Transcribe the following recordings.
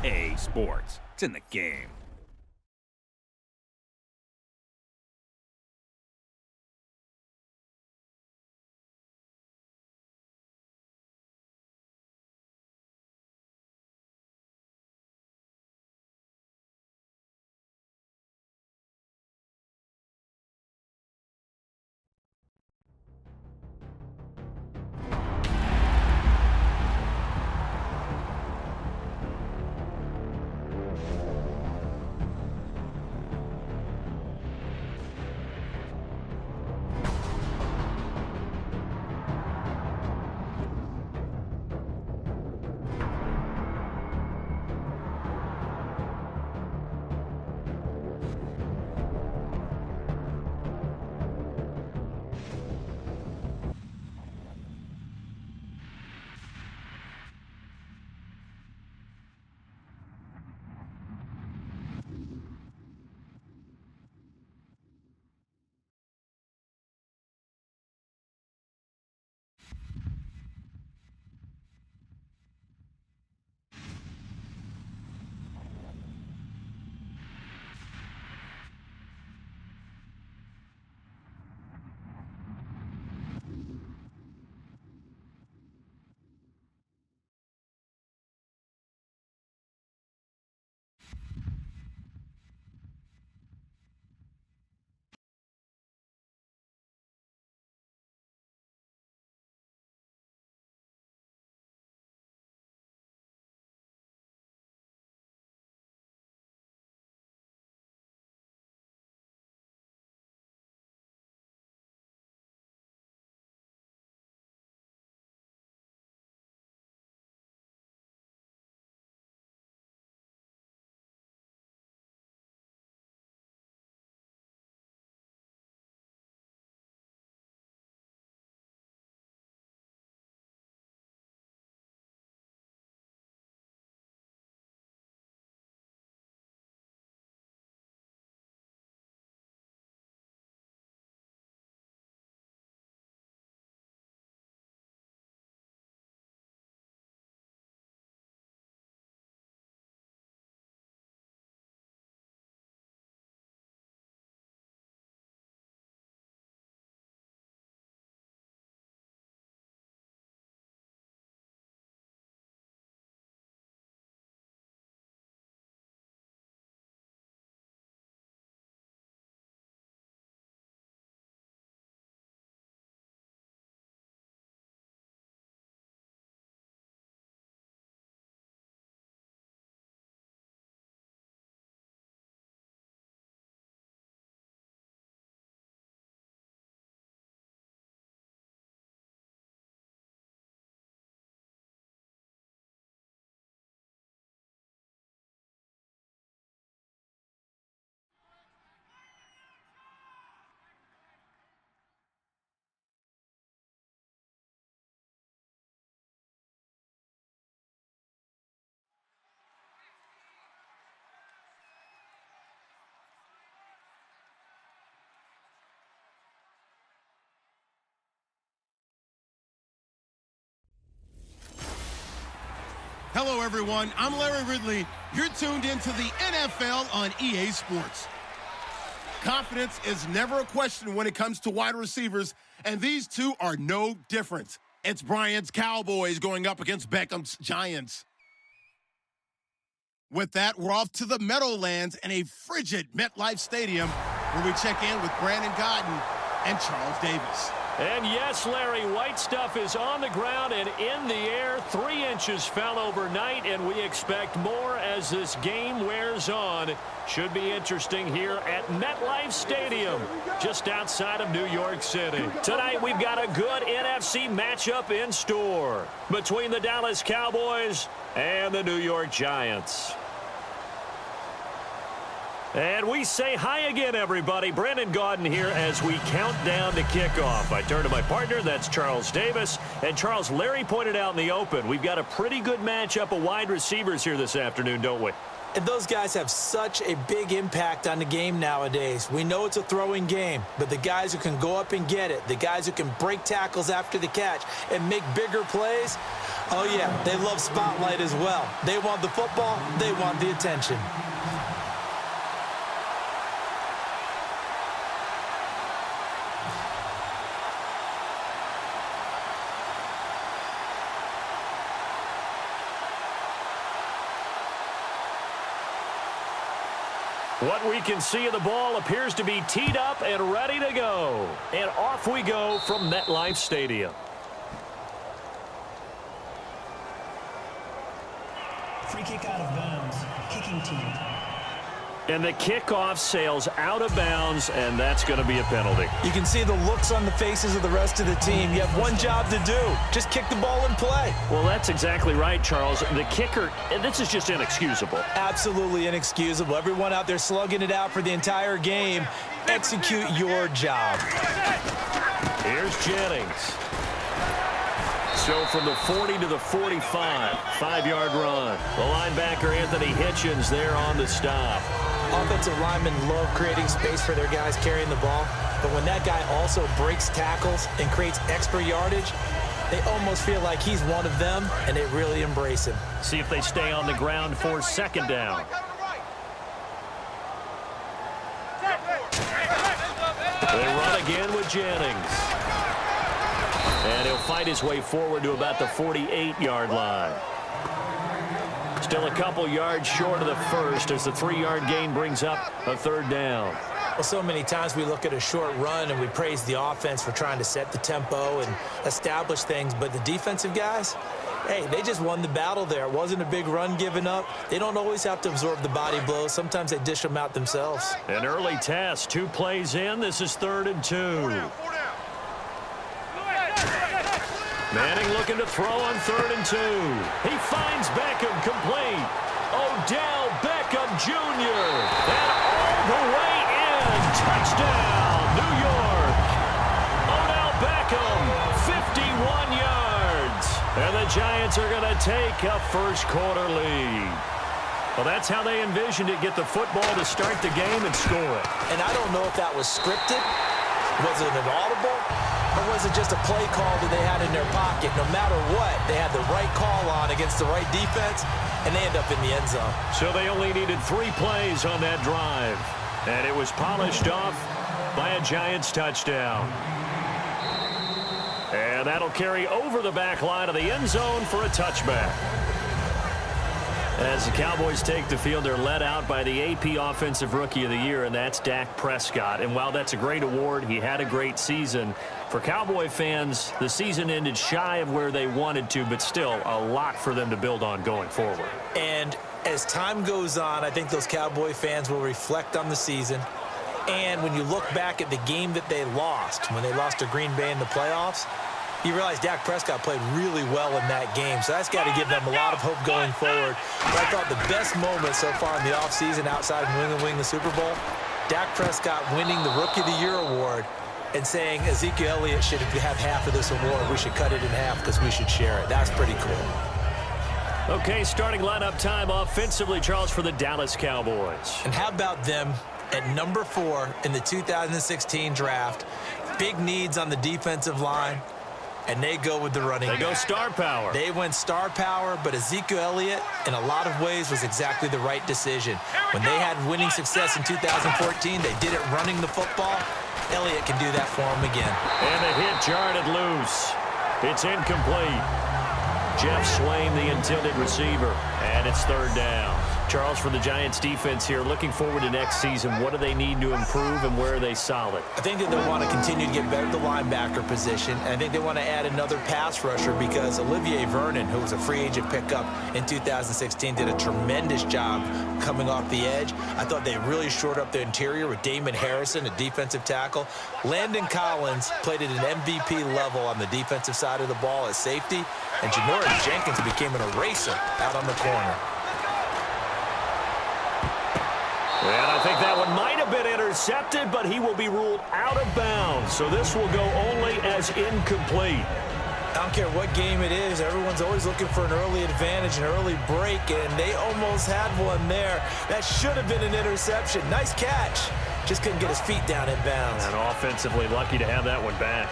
EA Sports. It's in the game. Hello, everyone. I'm Larry Ridley. You're tuned into the NFL on EA Sports. Confidence is never a question when it comes to wide receivers, and these two are no different. It's Bryant's Cowboys going up against Beckham's Giants. With that, we're off to the Meadowlands in a frigid MetLife Stadium where we check in with Brandon Godden and Charles Davis. And yes, Larry, white stuff is on the ground and in the air. 3 inches fell overnight, and we expect more as this game wears on. Should be interesting here at MetLife Stadium, just outside of New York City. Tonight, we've got a good NFC matchup in store between the Dallas Cowboys and the New York Giants. And we say hi again, everybody. Brandon Gaudin here as we count down to kickoff. I turn to my partner, that's Charles Davis. And Charles, Larry pointed out in the open, we've got a pretty good matchup of wide receivers here this afternoon, don't we? And those guys have such a big impact on the game nowadays. We know it's a throwing game, but the guys who can go up and get it, the guys who can break tackles after the catch and make bigger plays, oh yeah, they love spotlight as well. They want the football, they want the attention. What we can see of the ball appears to be teed up and ready to go. And off we go from MetLife Stadium. Free kick out of bounds. Kicking team. And the kickoff sails out of bounds, and that's going to be a penalty. You can see the looks on the faces of the rest of the team. You have one job to do. Just kick the ball and play. Well, that's exactly right, Charles. The kicker, and this is just inexcusable. Absolutely inexcusable. Everyone out there slugging it out for the entire game. Execute your job. Here's Jennings. So from the 40 to the 45, 5-yard run. The linebacker, Anthony Hitchens, there on the stop. Offensive linemen love creating space for their guys carrying the ball, but when that guy also breaks tackles and creates extra yardage, they almost feel like he's one of them, and they really embrace him. See if they stay on the ground for second down. They run again with Jennings. And he'll fight his way forward to about the 48-yard line. Still a couple yards short of the first as the 3-yard gain brings up a third down. Well, so many times we look at a short run and we praise the offense for trying to set the tempo and establish things, but the defensive guys, hey, they just won the battle there. It wasn't a big run given up. They don't always have to absorb the body blows. Sometimes they dish them out themselves. An early test, 2 plays in. This is 3rd and 2. Manning looking to throw on 3rd and 2. He finds Beckham complete. Odell Beckham Jr. And all the way in. Touchdown, New York. Odell Beckham, 51 yards. And the Giants are going to take a first-quarter lead. Well, that's how they envisioned it. Get the football to start the game and score it. And I don't know if that was scripted. Was it an audible? Or was it just a play call that they had in their pocket? No matter what, they had the right call on against the right defense, and they end up in the end zone. So they only needed 3 plays on that drive. And it was polished off by a Giants touchdown. And that'll carry over the back line of the end zone for a touchback. As the Cowboys take the field, they're led out by the AP Offensive Rookie of the Year, and that's Dak Prescott. And while that's a great award, he had a great season. For Cowboy fans, the season ended shy of where they wanted to, but still a lot for them to build on going forward. And as time goes on, I think those Cowboy fans will reflect on the season. And when you look back at the game that they lost, when they lost to Green Bay in the playoffs, you realize Dak Prescott played really well in that game. So that's got to give them a lot of hope going forward. But I thought the best moment so far in the offseason outside of New England winning the Super Bowl, Dak Prescott winning the Rookie of the Year award and saying Ezekiel Elliott should have half of this award. We should cut it in half because we should share it. That's pretty cool. Okay, starting lineup time offensively, Charles, for the Dallas Cowboys. And how about them at number 4 in the 2016 draft? Big needs on the defensive line. And they go with the running They back. go star power. They went star power, but Ezekiel Elliott, in a lot of ways, was exactly the right decision. When they had winning success in 2014, they did it running the football. Elliott can do that for them again. And the hit jarred it loose. It's incomplete. Jeff Swain, the intended receiver, and it's 3rd down. Charles, for the Giants defense here, looking forward to next season, what do they need to improve and where are they solid? I think that they want to continue to get better at the linebacker position. And I think they want to add another pass rusher because Olivier Vernon, who was a free agent pickup in 2016, did a tremendous job coming off the edge. I thought they really shored up the interior with Damon Harrison, a defensive tackle. Landon Collins played at an MVP level on the defensive side of the ball as safety. And Janoris Jenkins became an eraser out on the corner. And I think that one might have been intercepted, but he will be ruled out of bounds. So this will go only as incomplete. I don't care what game it is. Everyone's always looking for an early advantage, an early break, and they almost had one there. That should have been an interception. Nice catch. Just couldn't get his feet down in bounds. And offensively lucky to have that one back.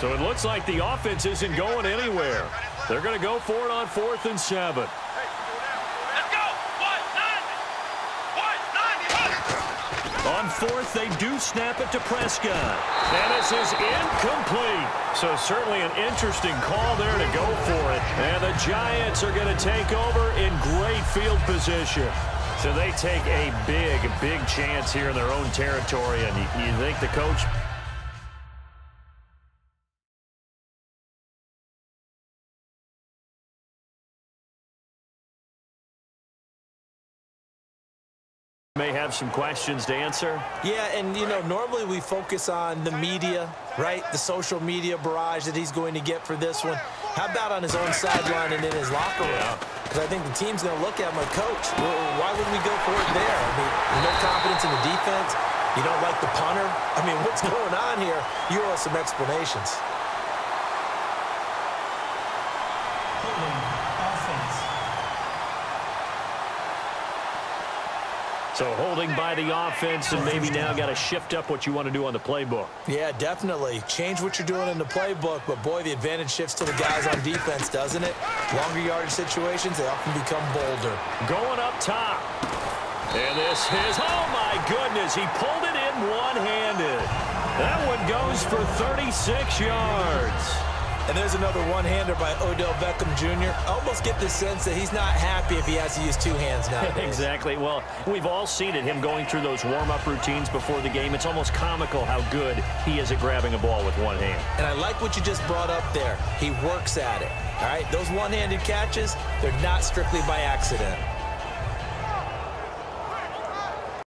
So it looks like the offense isn't going anywhere. They're going to go for it on 4th and 7. On 4th, they do snap it to Prescott. And this is incomplete. So certainly an interesting call there to go for it. And the Giants are going to take over in great field position. So they take a big chance here in their own territory. And you think the coach may have some questions to answer? Yeah, and, you know, normally we focus on the media, right? The social media barrage that he's going to get for this one. How about on his own sideline and in his locker room? Because I think the team's going to look at him like, Coach, why would we go for it there? I mean, no confidence in the defense. You don't like the punter? I mean, what's going on here? You owe us some explanations. So holding by the offense, and maybe now got to shift up what you want to do on the playbook. Yeah, definitely. Change what you're doing in the playbook, but, boy, the advantage shifts to the guys on defense, doesn't it? Longer yardage situations, they often become bolder. Going up top. And this is, oh, my goodness, he pulled it in one-handed. That one goes for 36 yards. And there's another one-hander by Odell Beckham Jr. I almost get the sense that he's not happy if he has to use two hands now. Exactly. Well, we've all seen it, him going through those warm-up routines before the game. It's almost comical how good he is at grabbing a ball with one hand. And I like what you just brought up there. He works at it. All right, those one-handed catches, they're not strictly by accident.